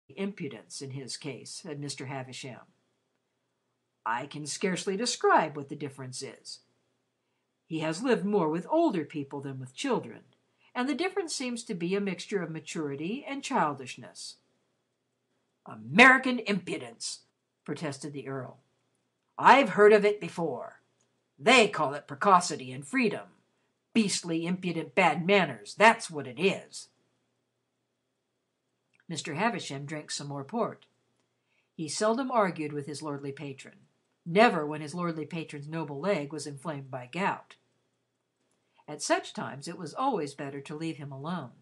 impudence in his case," said Mr. Havisham. "I can scarcely describe what the difference is. He has lived more with older people than with children, and the difference seems to be a mixture of maturity and childishness." "American impudence!" protested the Earl. "I've heard of it before. They call it precocity and freedom. Beastly, impudent bad manners, that's what it is." Mr. Havisham drank some more port. He seldom argued with his lordly patron, never when his lordly patron's noble leg was inflamed by gout. At such times it was always better to leave him alone.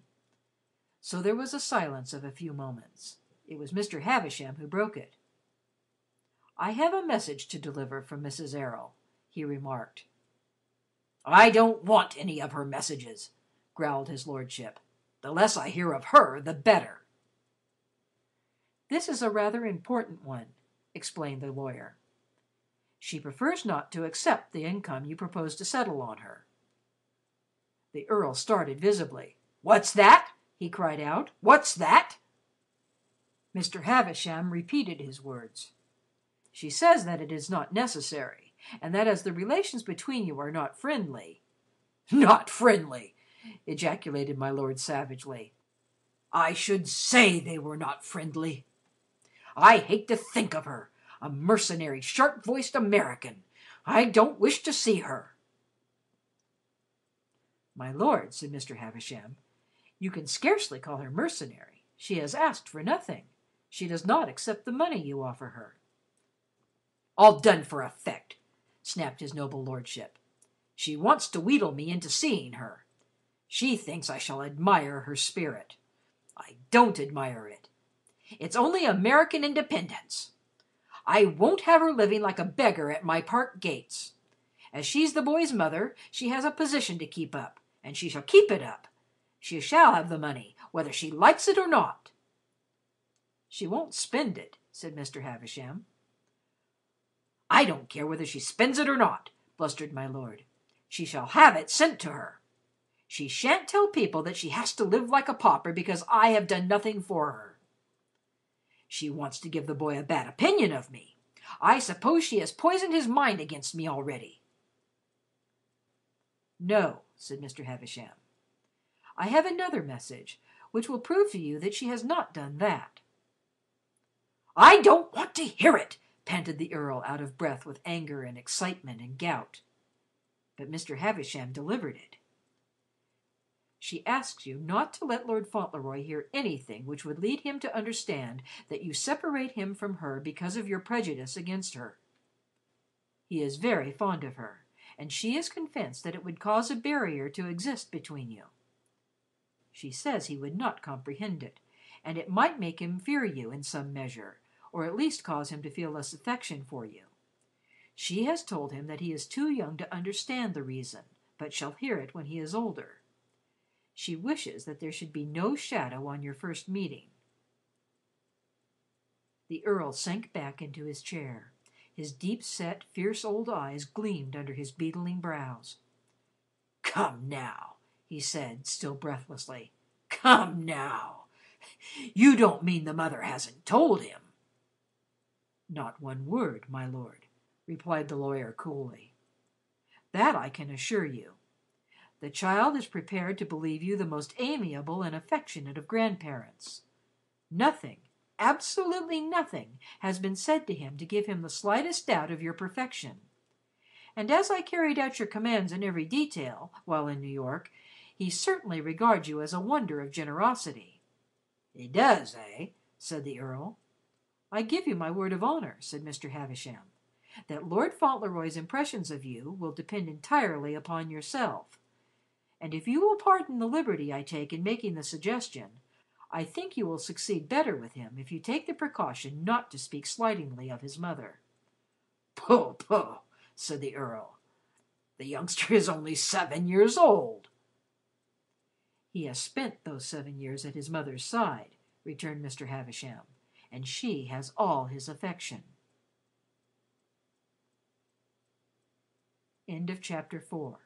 So there was a silence of a few moments. It was Mr. Havisham who broke it. "I have a message to deliver from Mrs. Errol," he remarked. "I don't want any of her messages," growled his lordship. "The less I hear of her, the better." "This is a rather important one," explained the lawyer. "She prefers not to accept the income you propose to settle on her." The Earl started visibly. "What's that?" he cried out. "What's that?" Mr. Havisham repeated his words. "She says that it is not necessary, and that as the relations between you are not friendly—" "Not friendly!" ejaculated my lord savagely. "I should say they were not friendly. I hate to think of her, a mercenary, sharp-voiced American. I don't wish to see her." "My lord," said Mr. Havisham, "you can scarcely call her mercenary. She has asked for nothing. She does not accept the money you offer her." "All done for effect!" snapped his noble lordship. "She wants to wheedle me into seeing her. She thinks I shall admire her spirit. I don't admire it. It's only American independence. I won't have her living like a beggar at my park gates. As she's the boy's mother, she has a position to keep up, and she shall keep it up. She shall have the money, whether she likes it or not." "She won't spend it," said Mr. Havisham. "I don't care whether she spends it or not," blustered my lord. "She shall have it sent to her. She shan't tell people that she has to live like a pauper because I have done nothing for her. She wants to give the boy a bad opinion of me. I suppose she has poisoned his mind against me already." "No," said Mr. Havisham. "I have another message which will prove to you that she has not done that." "I don't want to hear it!" panted the Earl, out of breath with anger and excitement and gout. But Mr. Havisham delivered it. "She asks you not to let Lord Fauntleroy hear anything which would lead him to understand that you separate him from her because of your prejudice against her. He is very fond of her, and she is convinced that it would cause a barrier to exist between you. She says he would not comprehend it, and it might make him fear you in some measure, or at least cause him to feel less affection for you. She has told him that he is too young to understand the reason, but shall hear it when he is older. She wishes that there should be no shadow on your first meeting." The Earl sank back into his chair. His deep-set, fierce old eyes gleamed under his beetling brows. "Come now," he said, still breathlessly. "Come now. You don't mean the mother hasn't told him?" "Not one word, my lord," replied the lawyer coolly. "That I can assure you. The child is prepared to believe you the most amiable and affectionate of grandparents. Nothing, absolutely nothing, has been said to him to give him the slightest doubt of your perfection. And as I carried out your commands in every detail, while in New York, he certainly regards you as a wonder of generosity." "He does, eh?" said the Earl. "I give you my word of honor," said Mr. Havisham, "that Lord Fauntleroy's impressions of you will depend entirely upon yourself. And if you will pardon the liberty I take in making the suggestion, I think you will succeed better with him if you take the precaution not to speak slightingly of his mother." "Pooh, pooh!" said the Earl. "The youngster is only 7 years old." "He has spent those 7 years at his mother's side," returned Mr. Havisham, "and she has all his affection." Chapter 5